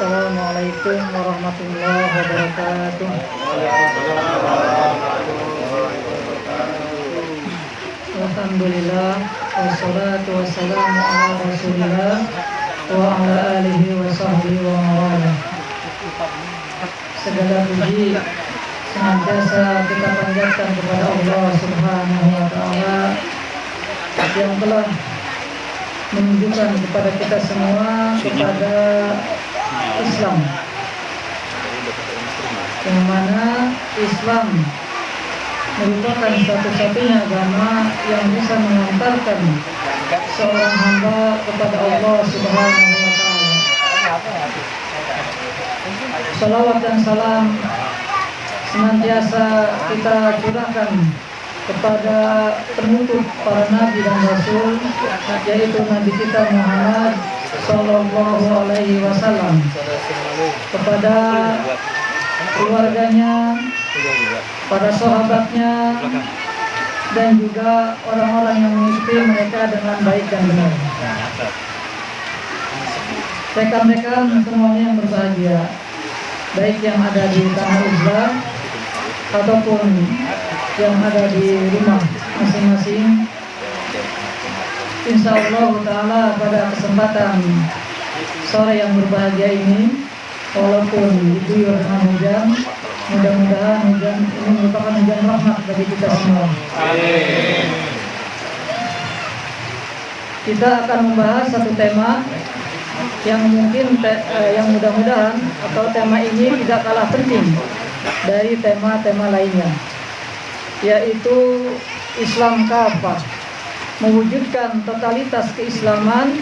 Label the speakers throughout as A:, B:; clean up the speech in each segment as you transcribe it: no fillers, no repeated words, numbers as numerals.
A: Assalamualaikum warahmatullahi wabarakatuh. Alhamdulillah, wassalatu wassalamu ala rasulillah wa ala alihi wa sahbihi wa mawala. Segala puji senantiasa kita panjatkan kepada Allah Subhanahu wa ta'ala yang telah menunjukkan kepada kita semua kepada Islam, yang mana Islam merupakan satu-satunya agama yang bisa mengantarkan seorang hamba kepada Allah Subhanahu wa ta'ala. Salawat dan salam senantiasa kita curahkan kepada penutup para nabi dan rasul, yaitu Nabi kita Muhammad Sallallahu Alaihi Wasallam, kepada keluarganya, para sahabatnya, dan juga orang-orang yang mengikuti mereka dengan baik dan benar. Rekan-rekan semuanya yang berbahagia, baik yang ada di tanah Islam ataupun yang ada di rumah masing-masing. Insyaallah ta'ala pada kesempatan sore yang berbahagia ini, walaupun diguyur dengan hujan, mudah-mudahan hujan ini merupakan hujan rahmat bagi kita semua. Amin. Kita akan membahas satu tema yang mungkin yang mudah-mudahan atau tema ini tidak kalah penting dari tema-tema lainnya, yaitu Islam kafah, mewujudkan totalitas keislaman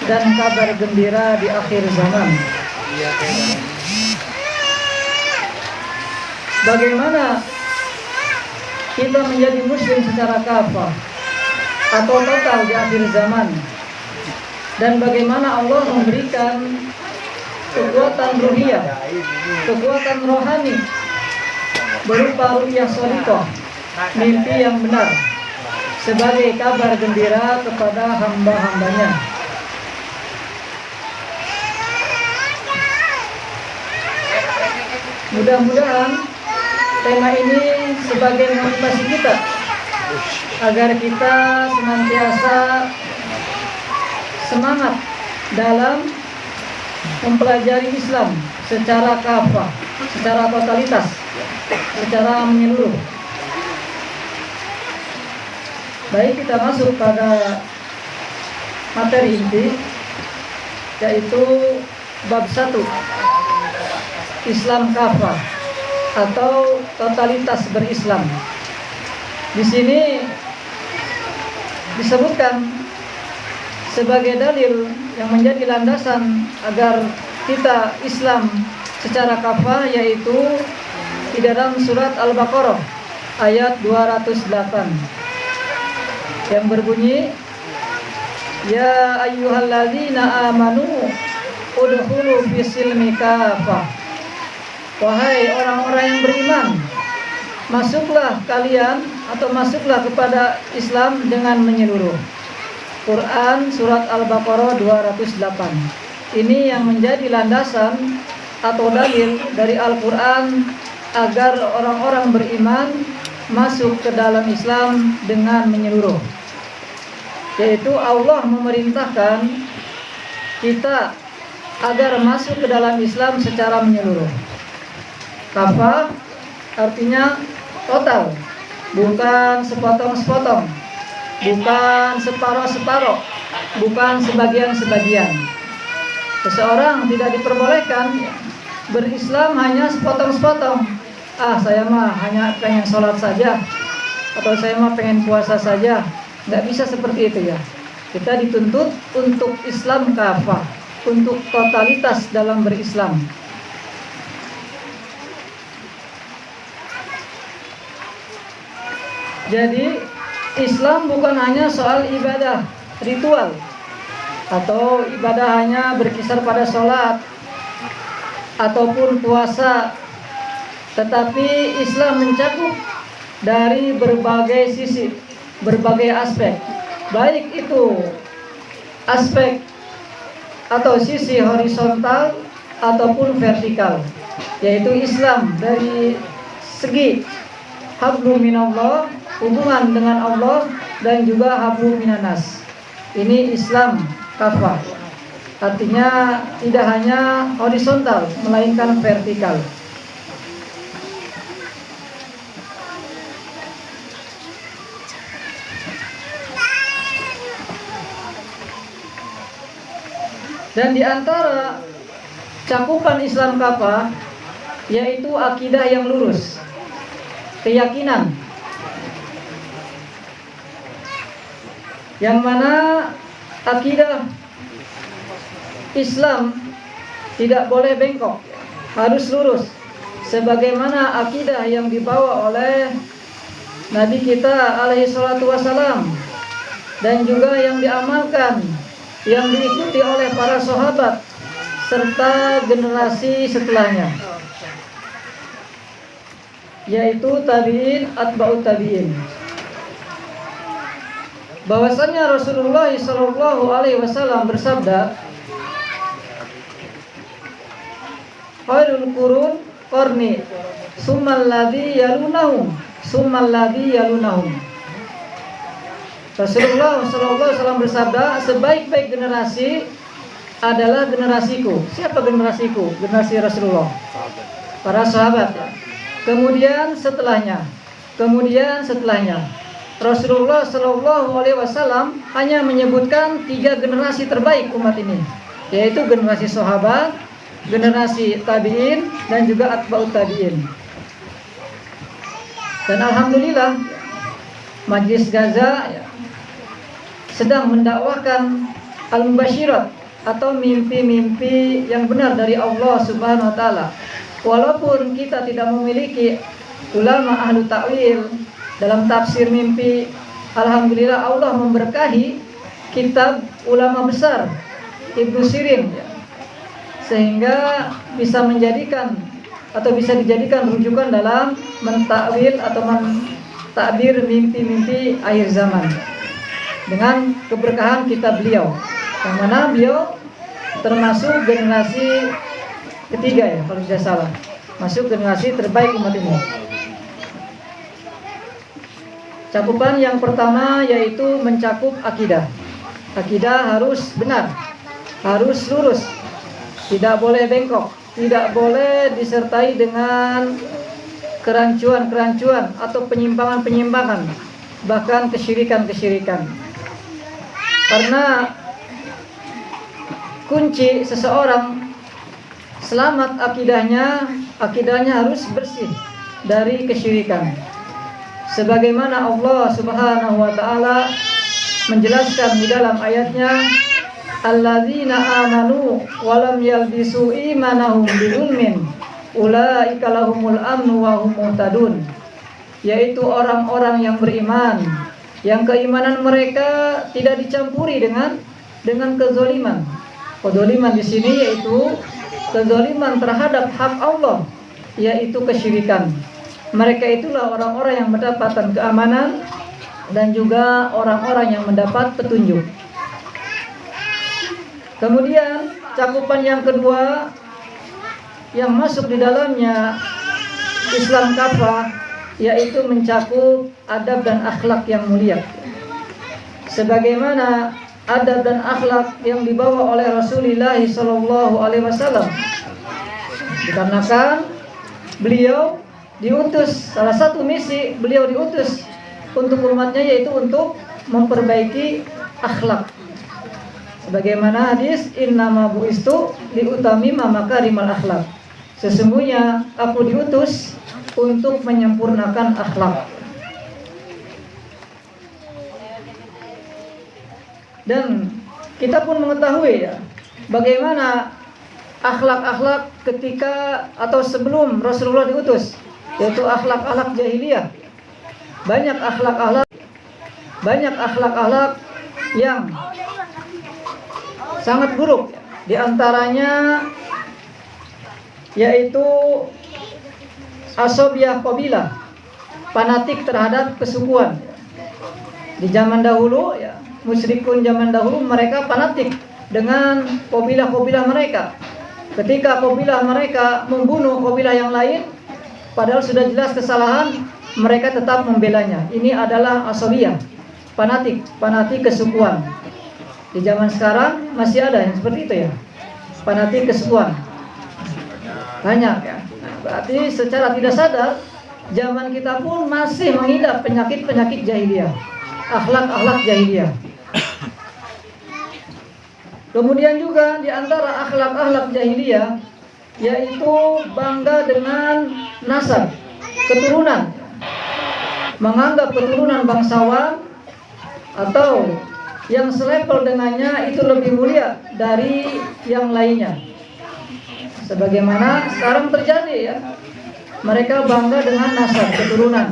A: dan kabar gembira di akhir zaman. Bagaimana kita menjadi muslim secara kafah atau total di akhir zaman, dan bagaimana Allah memberikan kekuatan ruhiyah, kekuatan rohani berupa ru'yah shaliqah, mimpi yang benar, sebagai kabar gembira kepada hamba-hambanya. Mudah-mudahan tema ini sebagai motivasi kita agar kita senantiasa semangat dalam mempelajari Islam secara kafah, secara totalitas, secara menyeluruh. Baik, kita masuk pada materi inti, yaitu bab 1, Islam kafah atau totalitas berislam. Di sini disebutkan sebagai dalil yang menjadi landasan agar kita Islam secara kafah, yaitu di dalam surat Al-Baqarah ayat 208 yang berbunyi, ya ayyuhalladzina amanu udkhulu fis-silmi kafah. Wahai orang-orang yang beriman, masuklah kalian atau masuklah kepada Islam dengan menyeluruh. Quran surat Al-Baqarah 208. Ini yang menjadi landasan atau dalil dari Al-Quran agar orang-orang beriman masuk ke dalam Islam dengan menyeluruh, yaitu Allah memerintahkan kita agar masuk ke dalam Islam secara menyeluruh. Kafah artinya total, bukan sepotong-sepotong, bukan separoh-separoh, bukan sebagian-sebagian. Seseorang tidak diperbolehkan berislam hanya sepotong-sepotong. Saya mah hanya pengen sholat saja, atau saya mah pengen puasa saja. Nggak bisa seperti itu ya. Kita dituntut untuk Islam kafah, untuk totalitas dalam berislam. Jadi Islam bukan hanya soal ibadah ritual, atau ibadah hanya berkisar pada sholat ataupun puasa, tetapi Islam mencakup dari berbagai sisi, berbagai aspek, baik itu aspek atau sisi horizontal ataupun vertikal, yaitu Islam dari segi hablum minallah, hubungan dengan Allah, dan juga hablum minanas. Ini Islam kafah, artinya tidak hanya horizontal melainkan vertikal. Dan di antara cakupan Islam kafah yaitu akidah yang lurus, keyakinan, yang mana akidah Islam tidak boleh bengkok, harus lurus, sebagaimana akidah yang dibawa oleh Nabi kita alaihi salatu wassalam, dan juga yang diamalkan, yang diikuti oleh para sahabat serta generasi setelahnya, yaitu tabi'in, atba'ut tabi'in. Bahwasanya Rasulullah sallallahu alaihi wasallam bersabda, khairul qurun qarni, summal ladzi yalunahum, summal ladzi yalunahum. Rasulullah sallallahu alaihi wasallam bersabda, sebaik-baik generasi adalah generasiku. Siapa generasiku? Generasi Rasulullah, para sahabat. Kemudian setelahnya, Rasulullah sallallahu alaihi wasallam hanya menyebutkan 3 generasi terbaik umat ini, yaitu generasi sahabat, generasi tabi'in, dan juga atba'ut tabi'in. Dan alhamdulillah Majlis Gaza sedang mendakwahkan al-mubasyirat atau mimpi-mimpi yang benar dari Allah Subhanahu wa taala. Walaupun kita tidak memiliki ulama ahlu ta'wil dalam tafsir mimpi, alhamdulillah Allah memberkahi kitab ulama besar Ibnu Sirin, sehingga bisa menjadikan atau bisa dijadikan rujukan dalam mentakwil atau mentakbir mimpi-mimpi akhir zaman dengan keberkahan kitab beliau, yang mana beliau termasuk generasi ketiga, ya kalau tidak salah, masuk generasi terbaik umat ini. Cakupan yang pertama yaitu mencakup akidah. Akidah harus benar, harus lurus, tidak boleh bengkok, tidak boleh disertai dengan kerancuan-kerancuan atau penyimpangan-penyimpangan, bahkan kesyirikan-kesyirikan. Karena kunci seseorang selamat akidahnya harus bersih dari kesyirikan. Sebagaimana Allah Subhanahu wa taala menjelaskan di dalam ayatnya, alladzina amanu wa lam yalbisu imanahum bidzulmin ulaika lahumul amnu wa hum muhtadun, yaitu orang-orang yang beriman yang keimanan mereka tidak dicampuri dengan kezaliman. Kezaliman di sini yaitu kezaliman terhadap hak Allah, yaitu kesyirikan. Mereka itulah orang-orang yang mendapatkan keamanan dan juga orang-orang yang mendapat petunjuk. Kemudian cakupan yang kedua yang masuk di dalamnya Islam kafah yaitu mencakup adab dan akhlak yang mulia. Sebagaimana adab dan akhlak yang dibawa oleh Rasulullah sallallahu alaihi wasallam. Dikarenakan beliau diutus, salah satu misi beliau diutus untuk umatnya yaitu untuk memperbaiki akhlak. Sebagaimana hadis, innama bu'istu liutamima makarimal akhlak. Sesungguhnya aku diutus untuk menyempurnakan akhlak. Dan kita pun mengetahui ya, bagaimana akhlak-akhlak ketika atau sebelum Rasulullah diutus, yaitu akhlak-akhlak jahiliyah. Banyak akhlak-akhlak yang sangat buruk. Di antaranya yaitu asobiyah qabilah, fanatik terhadap kesukuan. Di zaman dahulu ya, musyrikun zaman dahulu mereka fanatik dengan qabilah-qabilah mereka. ketika kabilah mereka membunuh kabilah yang lain, padahal sudah jelas kesalahan, mereka tetap membelanya. Ini adalah asabiyah, fanatik kesukuan. Di zaman sekarang masih ada yang seperti itu ya, fanatik kesukuan. Banyak ya. Berarti secara tidak sadar zaman kita pun masih mengidap penyakit jahiliyah, akhlak jahiliyah. Kemudian juga di antara akhlak jahiliyah yaitu bangga dengan nasab, keturunan. Menganggap keturunan bangsawan atau yang selevel dengannya itu lebih mulia dari yang lainnya. Sebagaimana sekarang terjadi ya. Mereka bangga dengan nasab, keturunan.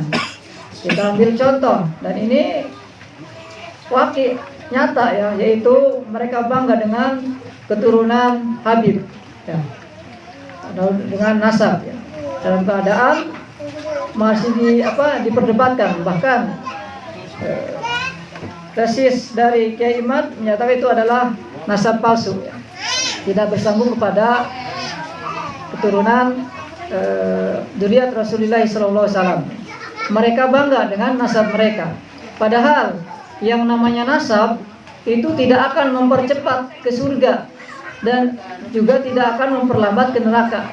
A: Kita ambil contoh, dan ini wakil nyata ya, yaitu mereka bangga dengan keturunan Habib ya, dengan nasab ya. Dalam keadaan masih diperdebatkan, bahkan tesis dari Kiai Imad menyatakan itu adalah nasab palsu ya. Tidak bersambung kepada keturunan dzurriyyat Rasulullah SAW. Mereka bangga dengan nasab mereka. Padahal yang namanya nasab itu tidak akan mempercepat ke surga dan juga tidak akan memperlambat ke neraka.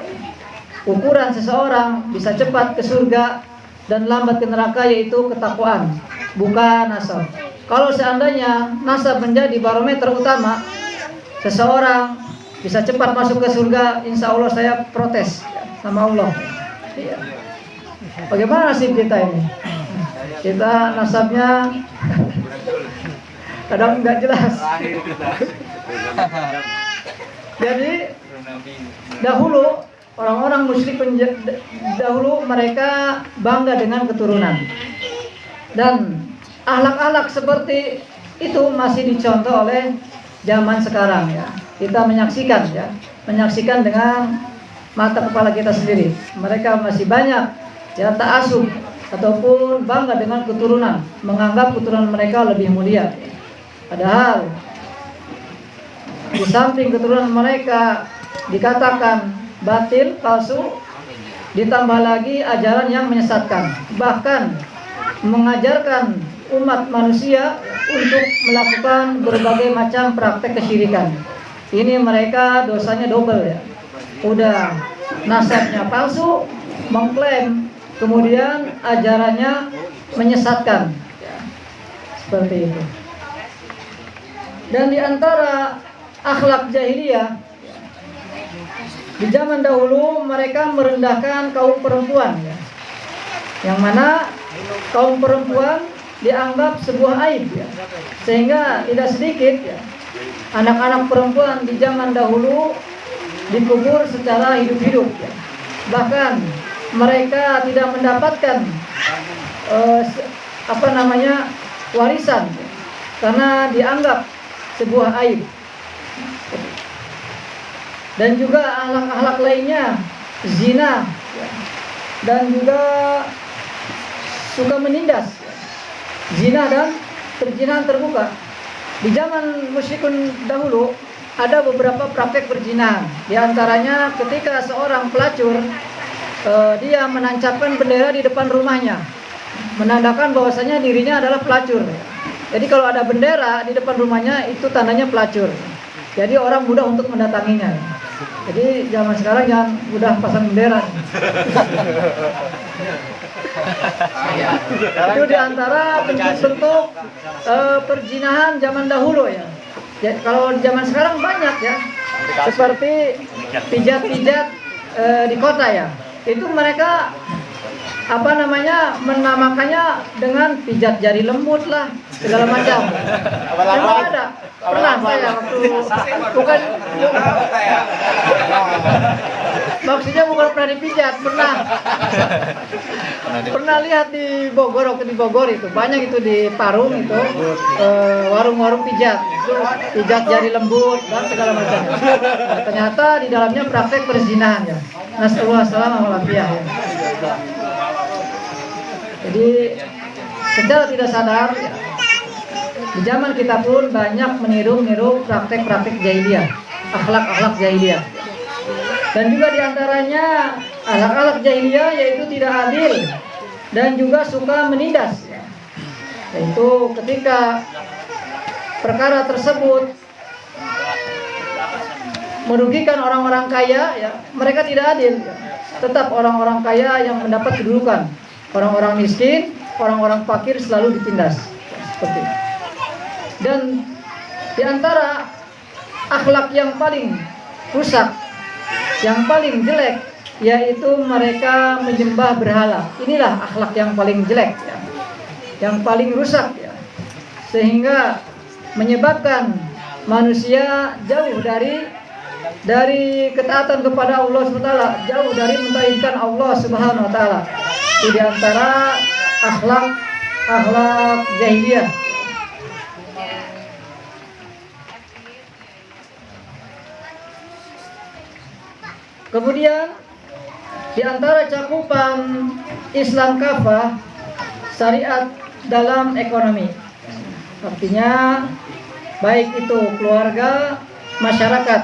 A: Ukuran seseorang bisa cepat ke surga dan lambat ke neraka yaitu ketakwaan, bukan nasab. Kalau seandainya nasab menjadi barometer utama, seseorang bisa cepat masuk ke surga, insya Allah saya protes sama Allah. Iya. Bagaimana nasib kita ini? Kita nasabnya kadang nggak jelas. Jadi dahulu orang-orang musyrik dahulu mereka bangga dengan keturunan, dan akhlak-akhlak seperti itu masih dicontoh oleh zaman sekarang ya. Kita menyaksikan dengan mata kepala kita sendiri. Mereka masih banyak ya ta'assub ataupun bangga dengan keturunan, menganggap keturunan mereka lebih mulia. Padahal di samping keturunan mereka dikatakan batil, palsu, ditambah lagi ajaran yang menyesatkan, bahkan mengajarkan umat manusia untuk melakukan berbagai macam praktek kesyirikan. Ini mereka dosanya double ya. Udah nasabnya palsu, mengklaim, kemudian ajarannya menyesatkan. Seperti itu. Dan di antara akhlak jahiliyah, di zaman dahulu mereka merendahkan kaum perempuan ya. Yang mana kaum perempuan dianggap sebuah aib ya. Sehingga tidak sedikit ya, anak-anak perempuan di zaman dahulu dikubur secara hidup-hidup ya. Bahkan mereka tidak mendapatkan warisan ya, karena dianggap sebuah aib. Dan juga akhlak-akhlak lainnya, zina ya, dan juga suka menindas ya. Zina dan perzinahan terbuka. Di zaman musyrikun dahulu ada beberapa praktek perzinahan. Di antaranya ketika seorang pelacur dia menancapkan bendera di depan rumahnya, menandakan bahwasanya dirinya adalah pelacur. Jadi kalau ada bendera di depan rumahnya itu tandanya pelacur. Jadi orang mudah untuk mendatanginya. Jadi zaman sekarang jangan mudah pasang bendera. Itu diantara bentuk-bentuk perzinahan zaman dahulu ya. Kalau di zaman sekarang banyak ya, seperti pijat-pijat di kota ya. Itu mereka menamakannya dengan pijat jari lembut lah, segala macam. Memang ada. Pernah saya waktu maksudnya bukan pernah dipijat, pernah lihat di Bogor, waktu di Bogor itu banyak itu di Parung itu warung-warung pijat, pijat jari lembut dan segala macam. Nah, ternyata di dalamnya praktek perzinahan ya. Nasallallahu alaihi wasallam. Jadi secara tidak sadar ya, di zaman kita pun banyak meniru praktek-praktek jahiliyah, akhlak-akhlak jahiliyah. Dan juga diantaranya akhlak-akhlak jahiliyah yaitu tidak adil dan juga suka menindas, yaitu ketika perkara tersebut merugikan orang-orang kaya, ya, mereka tidak adil. Tetap orang-orang kaya yang mendapat kedudukan, orang-orang miskin, orang-orang fakir selalu ditindas. Seperti itu. Dan di antara akhlak yang paling rusak, yang paling jelek, yaitu mereka menyembah berhala. Inilah akhlak yang paling jelek, ya, yang paling rusak, ya, sehingga menyebabkan manusia jauh dari ketaatan kepada Allah SWT, jauh dari mentauhidkan Allah Subhanahu wa taala. Itu di antara akhlak jahiliyah. Kemudian di antara cakupan Islam kafah, syariat dalam ekonomi. Artinya baik itu keluarga, masyarakat.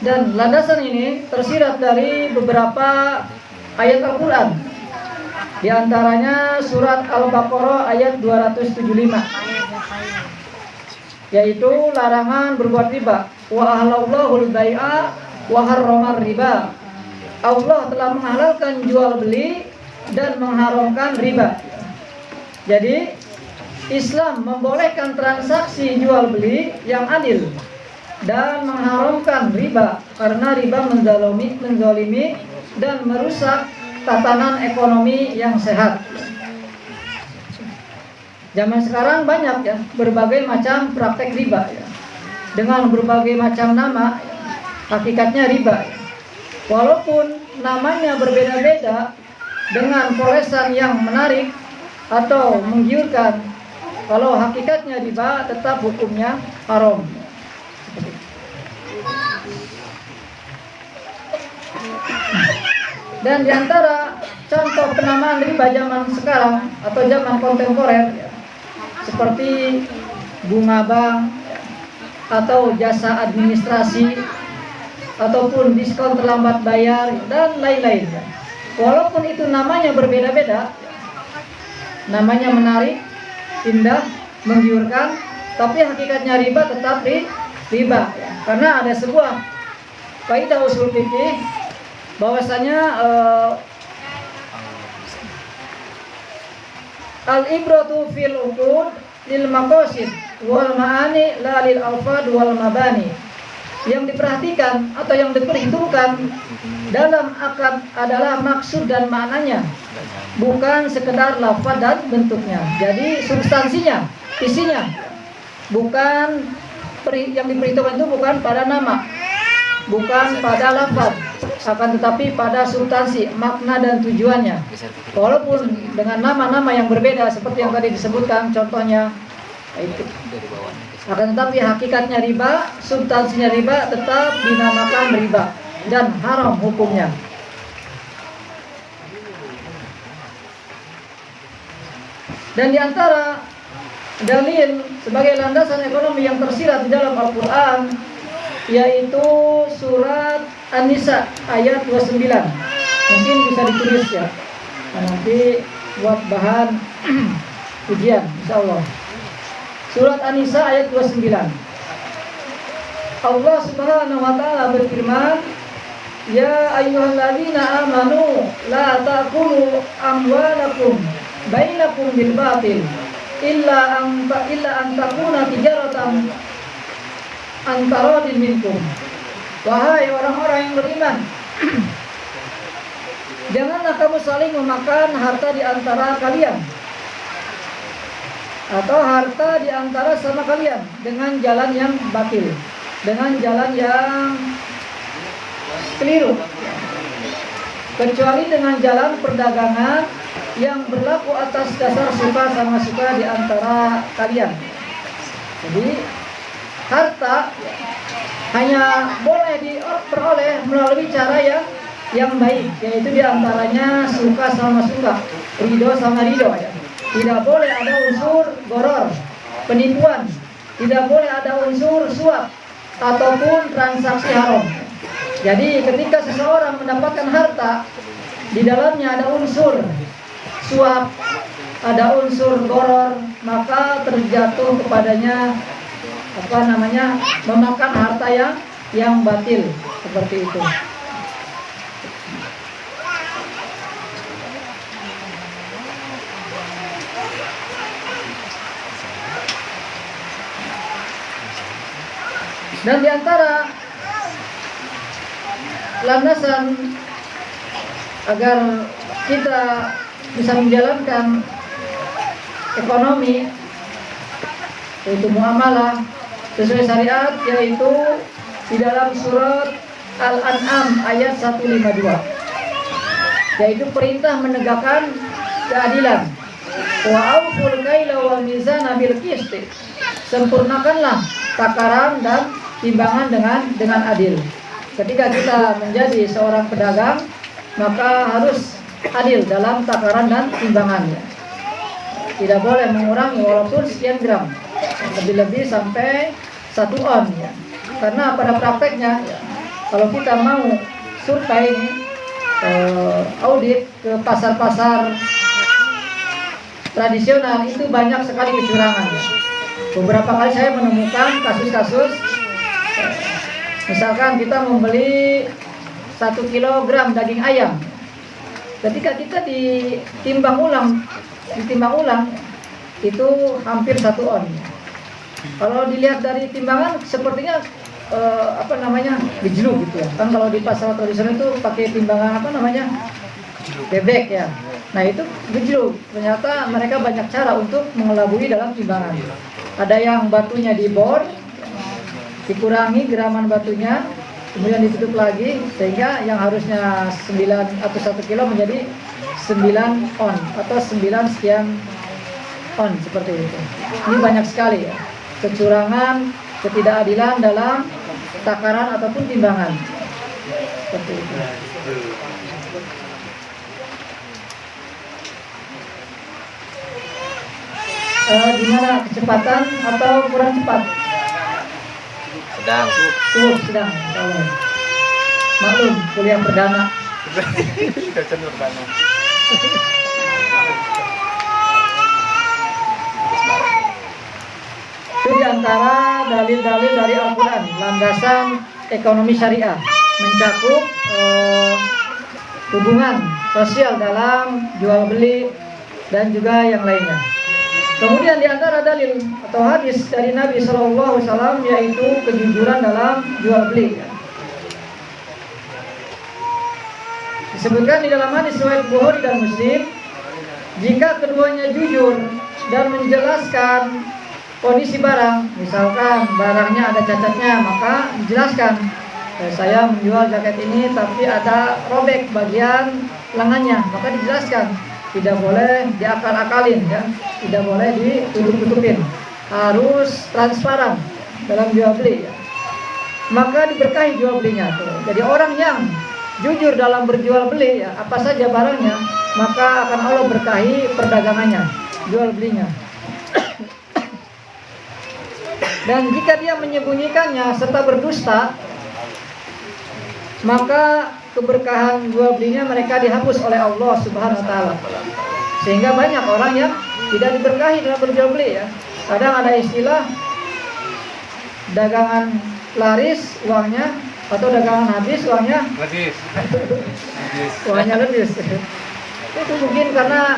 A: Dan landasan ini tersirat dari beberapa ayat Al-Quran. Di antaranya surat Al-Baqarah ayat 275, yaitu larangan berbuat riba. Wa ahlallahu al-bai'a wa harramar riba. Allah telah menghalalkan jual beli dan mengharamkan riba. Jadi Islam membolehkan transaksi jual beli yang adil dan mengharamkan riba, karena riba menzalimi dan merusak tatanan ekonomi yang sehat. Zaman sekarang banyak, ya, berbagai macam praktek riba, ya, dengan berbagai macam nama, ya, hakikatnya riba, ya. Walaupun namanya berbeda-beda dengan polesan yang menarik atau menggiurkan, kalau hakikatnya riba tetap hukumnya haram. Dan diantara contoh penamaan riba zaman sekarang atau zaman kontemporer, ya, seperti bunga bank, ya, atau jasa administrasi, ataupun diskon terlambat bayar, dan lain-lain, ya. Walaupun itu namanya berbeda-beda, ya, namanya menarik, indah, menggiurkan, tapi hakikatnya riba tetap riba, ya. Karena ada sebuah kaidah usul fikih bahwasanya al-ibratu fil uqud lil maqasid wal ma'ani la lil alfad wal mabani. Yang diperhatikan atau yang diperhitungkan dalam akad adalah maksud dan maknanya, bukan sekedar lafaz dan bentuknya. Jadi substansinya, isinya, bukan yang diperhitungkan itu bukan pada nama, bukan pada lafaz, akan tetapi pada substansi, makna dan tujuannya. Walaupun dengan nama-nama yang berbeda seperti yang tadi disebutkan contohnya itu, akan tetapi hakikatnya riba, substansinya riba, tetap dinamakan riba dan haram hukumnya. Dan diantara dalil sebagai landasan ekonomi yang tersirat di dalam Al-Quran, yaitu surat An-Nisa ayat 29. Mungkin bisa ditulis, ya, nanti buat bahan ujian insyaallah. Surat An-Nisa ayat 29. Allah Subhanahu wa taala berfirman, "Ya ayyuhalladzina amanu la ta'kulu amwalakum bainakum bil batil illa an takuna tijaratan antaradin minkum." Wahai orang-orang yang beriman, janganlah kamu saling memakan harta di antara kalian atau harta di antara sama kalian dengan jalan yang batil, dengan jalan yang keliru, kecuali dengan jalan perdagangan yang berlaku atas dasar suka sama suka di antara kalian. Jadi harta hanya boleh diperoleh melalui cara yang baik, yaitu di antaranya suka sama suka, ridho sama ridho, ya. Tidak boleh ada unsur goror, penipuan, tidak boleh ada unsur suap, ataupun transaksi haram. Jadi ketika seseorang mendapatkan harta, di dalamnya ada unsur suap, ada unsur goror, maka terjatuh kepadanya memakan harta yang batil, seperti itu. Dan di antara landasan agar kita bisa menjalankan ekonomi, yaitu muamalah sesuai syariat, yaitu di dalam surat Al-An'am ayat 152, yaitu perintah menegakkan keadilan. Wa auful kaila wal mizana bil qist. Sempurnakanlah takaran dan timbangan dengan adil. Ketika kita menjadi seorang pedagang, maka harus adil dalam takaran dan timbangannya. Tidak boleh mengurangi walaupun sekian gram, lebih-lebih sampai 1 on ya. Karena pada prakteknya kalau kita mau survei audit ke pasar-pasar tradisional, itu banyak sekali kecurangan ya. Beberapa kali saya menemukan kasus-kasus, misalkan kita membeli 1 kilogram daging ayam, ketika kita ditimbang ulang itu hampir 1 on. Kalau dilihat dari timbangan sepertinya gejluk gitu ya. Kan kalau di pasar tradisional itu pakai timbangan bebek ya. Nah itu gejluk. Ternyata mereka banyak cara untuk mengelabui dalam timbangan. Ada yang batunya dibor, dikurangi geraman batunya, kemudian ditutup lagi, sehingga yang harusnya 9 atau 1 kilo menjadi 9 on atau 9 sekian on, seperti itu. Ini banyak sekali ya kecurangan, ketidakadilan dalam takaran ataupun timbangan, seperti itu. Gimana, kecepatan atau kurang cepat? Sedang. Maklum, kuliah perdana. Itu diantara dalil-dalil dari Al-Quran, landasan ekonomi syariah, mencakup hubungan sosial dalam jual beli dan juga yang lainnya. Kemudian di antara dalil atau hadis dari Nabi SAW yaitu kejujuran dalam jual beli. Disebutkan di dalam hadis riwayat Bukhari dan Muslim, jika keduanya jujur dan menjelaskan kondisi barang, misalkan barangnya ada cacatnya, maka dijelaskan, saya menjual jaket ini tapi ada robek bagian lengannya, maka dijelaskan. Tidak boleh diakal-akalin ya, tidak boleh ditutup-tutupin, harus transparan dalam jual beli ya. Maka diberkahi jual belinya tuh. Jadi orang yang jujur dalam berjual beli ya, apa saja barangnya, maka akan Allah berkahi perdagangannya, jual belinya. Dan jika dia menyembunyikannya serta berdusta, maka keberkahan jual belinya mereka dihapus oleh Allah Subhanahu wa taala. Sehingga banyak orang yang tidak diberkahi dalam berjual beli ya. Kadang ada istilah dagangan laris uangnya, atau dagangan habis uangnya lebis. Uangnya lebis. Itu mungkin karena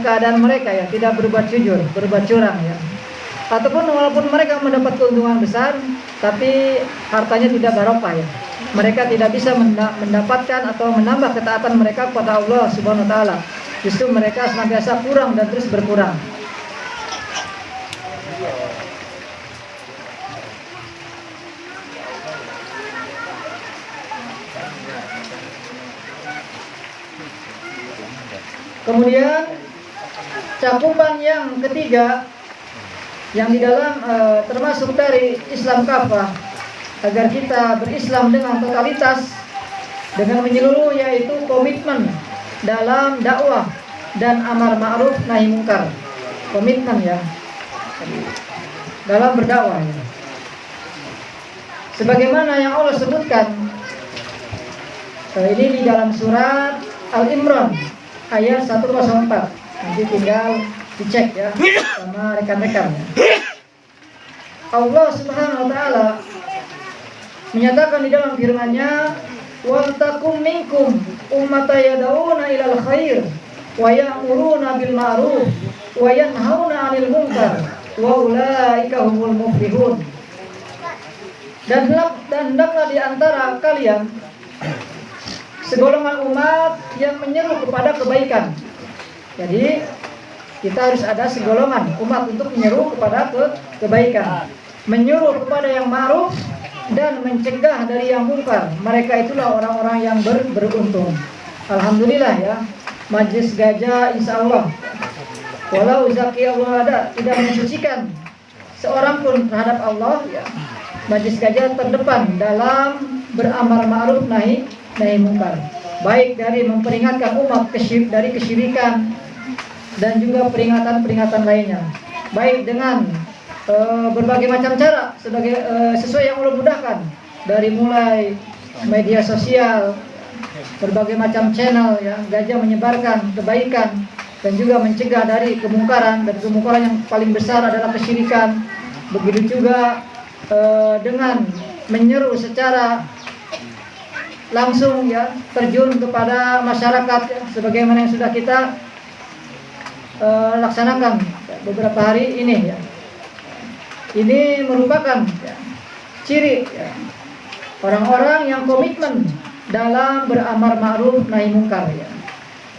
A: keadaan mereka ya, tidak berbuat jujur, berbuat curang ya. Ataupun walaupun mereka mendapat keuntungan besar, tapi hartanya tidak barokah ya. Mereka tidak bisa mendapatkan atau menambah ketaatan mereka kepada Allah Subhanahu wa taala. Justru mereka senantiasa kurang dan terus berkurang. Kemudian cakupan yang ketiga yang di dalam termasuk dari Islam kafah, agar kita berislam dengan totalitas, dengan menyeluruh, yaitu komitmen dalam dakwah dan amar ma'ruf nahi mungkar. Komitmen ya dalam berdakwah ya. sebagaimana yang Allah sebutkan ini di dalam surat Al-Imran ayat 104. Nanti tinggal dicek ya sama rekan-rekan. Allah Subhanahu wa taala menyatakan di dalam firman-Nya, "Wal takum minkum ummatan yad'una ilal khair wa ya'muruna bil ma'ruf wa yanhauna 'anil munkar wa ulaika humul muflihun." Dan hendaklah di antara kalian segolongan umat yang menyeru kepada kebaikan. Jadi kita harus ada segolongan umat untuk menyeru kepada kebaikan, menyuruh kepada yang ma'ruf dan mencegah dari yang munkar. Mereka itulah orang-orang yang beruntung. Alhamdulillah ya, Majelis Gajah insya Allah walau zaki Allah ada tidak mensucikan seorang pun terhadap Allah ya, Majelis Gajah terdepan dalam beramar ma'ruf nahi munkar, baik dari memperingatkan umat dari kesyirikan dan juga peringatan-peringatan lainnya, baik dengan berbagai macam cara sesuai yang Allah mudahkan, dari mulai media sosial, berbagai macam channel ya, Gajah menyebarkan kebaikan dan juga mencegah dari kemungkaran, dan kemungkaran yang paling besar adalah kesyirikan. Begitu juga dengan menyeru secara langsung ya, terjun kepada masyarakat ya, sebagaimana yang sudah kita laksanakan ya, beberapa hari ini ya. Ini merupakan ya, ciri ya, orang-orang yang komitmen dalam beramar ma'ruf nahi munkar ya.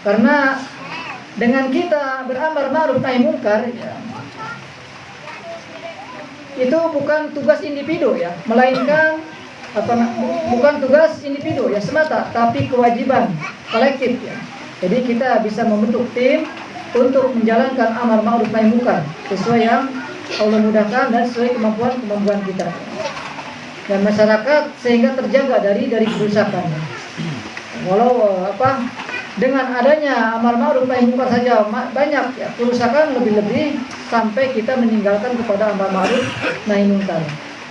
A: Karena dengan kita beramar ma'ruf nahi munkar ya, itu bukan tugas individu ya, melainkan bukan tugas individu ya semata, tapi kewajiban kolektif ya. Jadi kita bisa membentuk tim untuk menjalankan amar ma'ruf nahi munkar sesuai yang Allah mudahkan dan sesuai kemampuan kita. Dan masyarakat sehingga terjaga dari kerusakan. Walau dengan adanya amar ma'ruf nahi munkar saja banyak ya, kerusakan lebih-lebih sampai kita meninggalkan kepada amar ma'ruf nahi munkar.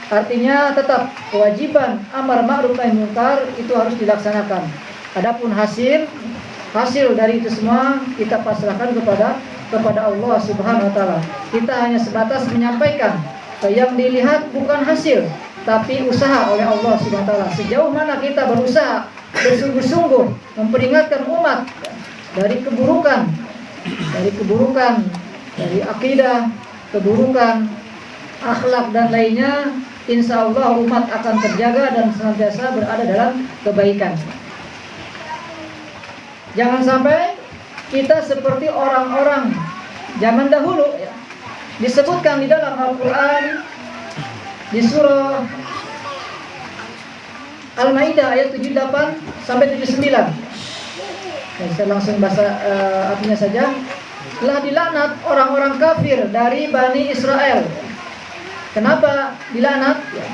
A: Artinya tetap kewajiban amar ma'ruf nahi munkar itu harus dilaksanakan. Adapun hasil dari itu semua kita pasrahkan kepada Allah Subhanahu wa taala. Kita hanya sebatas menyampaikan yang dilihat bukan hasil, tapi usaha oleh Allah Subhanahu wa taala. Sejauh mana kita berusaha bersungguh-sungguh memperingatkan umat dari keburukan, dari akidah, keburukan, akhlak dan lainnya, insya Allah umat akan terjaga dan senantiasa berada dalam kebaikan. Jangan sampai kita seperti orang-orang zaman dahulu ya. Disebutkan di dalam Al-Quran di surah Al-Maidah ayat 78 sampai 79. Saya langsung bahasa artinya saja. Telah dilaknat orang-orang kafir dari Bani Israel. Kenapa dilaknat? Ya,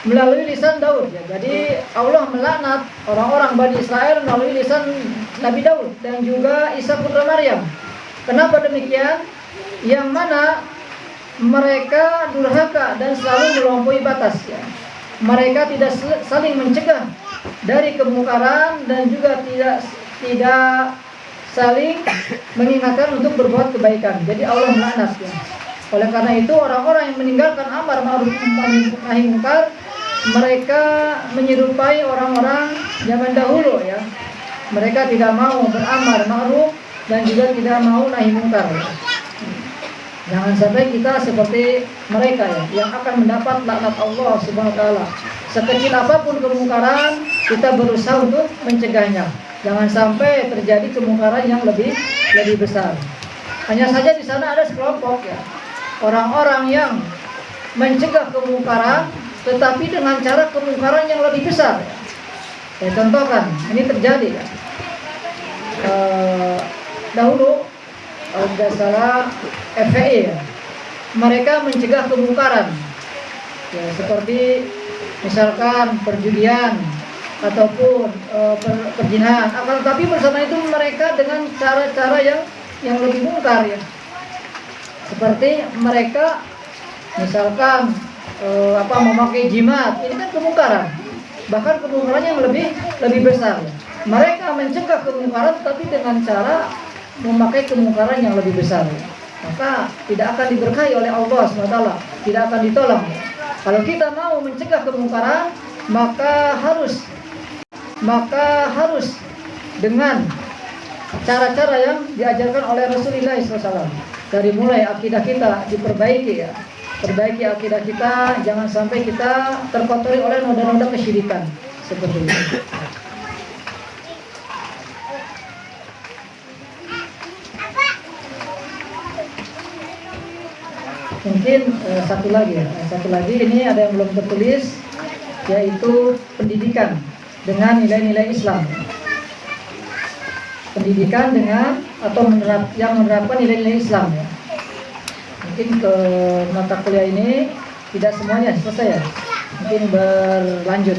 A: melalui lisan Daud ya. Jadi Allah melaknat orang-orang Bani Israel melalui lisan Nabi Daud dan juga Isa putra Maryam. Kenapa demikian? Yang mana mereka durhaka dan selalu melampaui batas ya. Mereka tidak saling mencegah dari kemungkaran dan juga tidak saling mengingatkan untuk berbuat kebaikan. Jadi Allah melaknat ya. Oleh karena itu orang-orang yang meninggalkan amar ma'ruf nahi munkar, mereka menyerupai orang-orang zaman dahulu ya. Mereka tidak mau beramar ma'ruf dan juga tidak mau nahi munkar. Jangan sampai kita seperti mereka ya, yang akan mendapat laknat Allah Subhanahu wa taala. Sekecil apapun kemungkaran, kita berusaha untuk mencegahnya. Jangan sampai terjadi kemungkaran yang lebih besar. Hanya saja di sana ada sekelompok ya, orang-orang yang mencegah kemungkaran tetapi dengan cara kemungkaran yang lebih besar. Saya contohkan, ini terjadi ya. Dahulu kalau tidak salah FPI ya, mereka mencegah kemungkaran ya, seperti misalkan perjudian ataupun perzinahan. Akan tetapi bersama itu mereka dengan cara-cara yang lebih mungkar ya, seperti mereka misalkan memakai jimat, ini kan kemungkaran. Bahkan kemungkaran yang lebih besar. Mereka mencegah kemungkaran tapi dengan cara memakai kemungkaran yang lebih besar. Maka tidak akan diberkahi oleh Allah SWT, tidak akan ditolong. Kalau kita mau mencegah kemungkaran, maka harus dengan cara-cara yang diajarkan oleh Rasulullah SAW. Dari mulai akidah kita diperbaiki ya. Perbaiki akidah kita, jangan sampai kita terkotori oleh noda-noda kesyirikan seperti itu. Mungkin satu lagi ini ada yang belum tertulis, yaitu pendidikan dengan nilai-nilai Islam. Pendidikan dengan atau yang menerapkan nilai-nilai Islam ya. Mungkin ke mata kuliah ini tidak semuanya selesai ya, mungkin berlanjut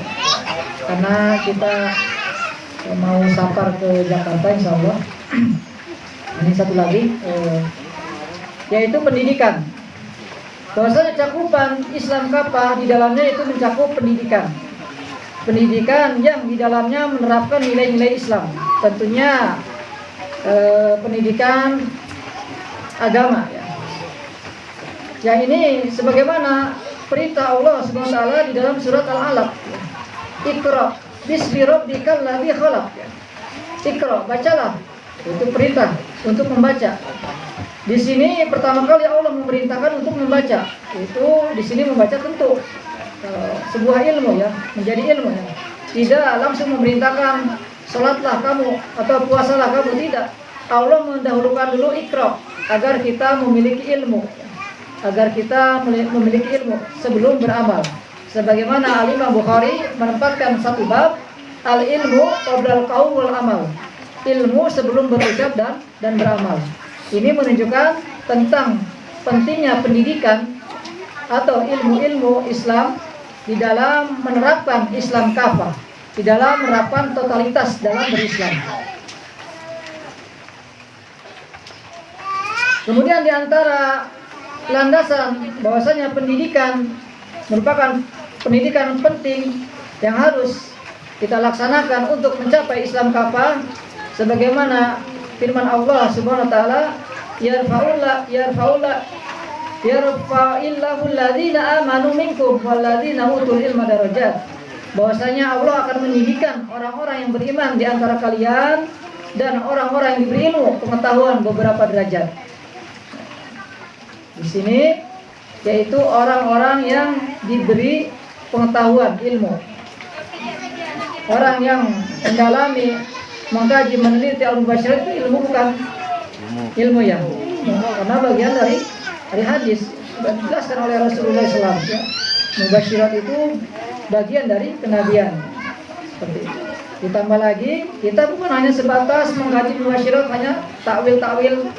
A: karena kita mau safar ke Jakarta insya Allah. Ini satu lagi yaitu pendidikan. Bahwasanya cakupan Islam Kapa di dalamnya itu mencakup pendidikan yang di dalamnya menerapkan nilai-nilai Islam. Tentunya pendidikan agama ya. Yang ini sebagaimana perintah Allah SWT di dalam surat Al-Alaq. Iqra bismi rabbikal ladzi khalaq. Iqra, bacalah. Itu perintah untuk membaca. Di sini pertama kali Allah memerintahkan untuk membaca. Itu di sini membaca tentu sebuah ilmu ya, menjadi ilmu ya. Tidak langsung memerintahkan salatlah kamu atau puasalah kamu, tidak. Allah mendahulukan dulu Iqra agar kita memiliki ilmu. Sebelum beramal. Sebagaimana Al-Imam Bukhari menempatkan satu bab, al-ilmu qabla al-qaul wal amal. Ilmu sebelum berucap dan beramal. Ini menunjukkan tentang pentingnya pendidikan atau ilmu-ilmu Islam di dalam menerapkan Islam kafah, di dalam menerapkan totalitas dalam berislam. Kemudian di antara landasan bahwasanya pendidikan merupakan pendidikan penting yang harus kita laksanakan untuk mencapai Islam kafah, sebagaimana firman Allah Subhanahu wa taala, yarfa'illahu alladzina amanu minkum walladzina utul ilma darajat. Bahwasanya Allah akan meninggikan orang-orang yang beriman di antara kalian dan orang-orang yang diberi ilmu pengetahuan beberapa derajat. Di sini yaitu orang-orang yang diberi pengetahuan ilmu. Orang yang mendalami, mengkaji, meneliti al-mubasyirat itu ilmu, bukan ilmu yang karena bagian dari hadis dijelaskan oleh Rasulullah SAW ya. Mubasyirat itu bagian dari kenabian seperti itu. Ditambah lagi kita bukan hanya sebatas mengkaji mubasyirat, hanya takwil-takwil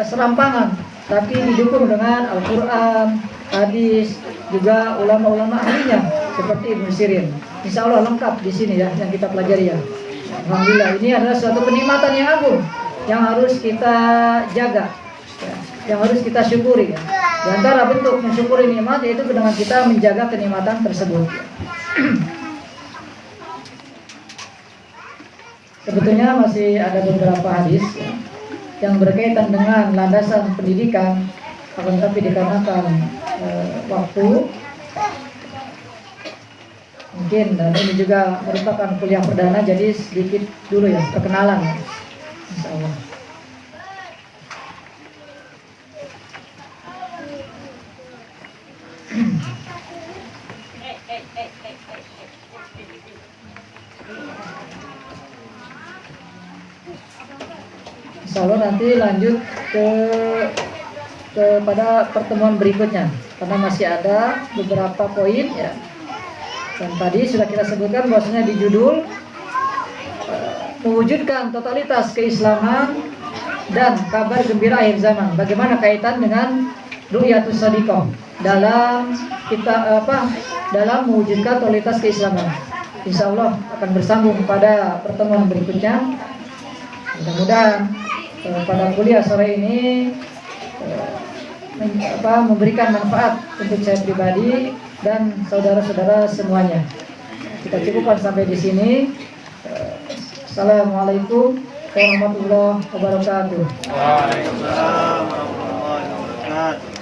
A: serampangan, tapi didukung dengan Al-Quran, hadis, juga ulama-ulama ahlinya seperti Ibnu Sirin. Insya Allah lengkap di sini ya yang kita pelajari ya. Alhamdulillah, ini adalah suatu kenikmatan yang agung yang harus kita jaga ya, yang harus kita syukuri ya. Di antara bentuk mensyukuri nikmat yaitu dengan kita menjaga kenikmatan tersebut ya. Sebetulnya masih ada beberapa hadis ya, yang berkaitan dengan landasan pendidikan, akan tapi dikarenakan waktu mungkin, dan ini juga merupakan kuliah perdana, jadi sedikit dulu ya perkenalan ya. Insya Allah. Insya Allah nanti lanjut kepada pertemuan berikutnya karena masih ada beberapa poin ya. Dan tadi sudah kita sebutkan bahwasanya di judul mewujudkan totalitas keislaman dan kabar gembira akhir zaman. Bagaimana kaitan dengan ru'yatus shadiqah dalam kita dalam mewujudkan totalitas keislaman. Insya Allah akan bersambung pada pertemuan berikutnya. Mudah-mudahan pada kuliah sore ini memberikan manfaat untuk saya pribadi dan saudara-saudara semuanya. Kita cukupkan sampai di sini. Assalamualaikum warahmatullahi wabarakatuh.
B: Waalaikumsalam warahmatullahi wabarakatuh.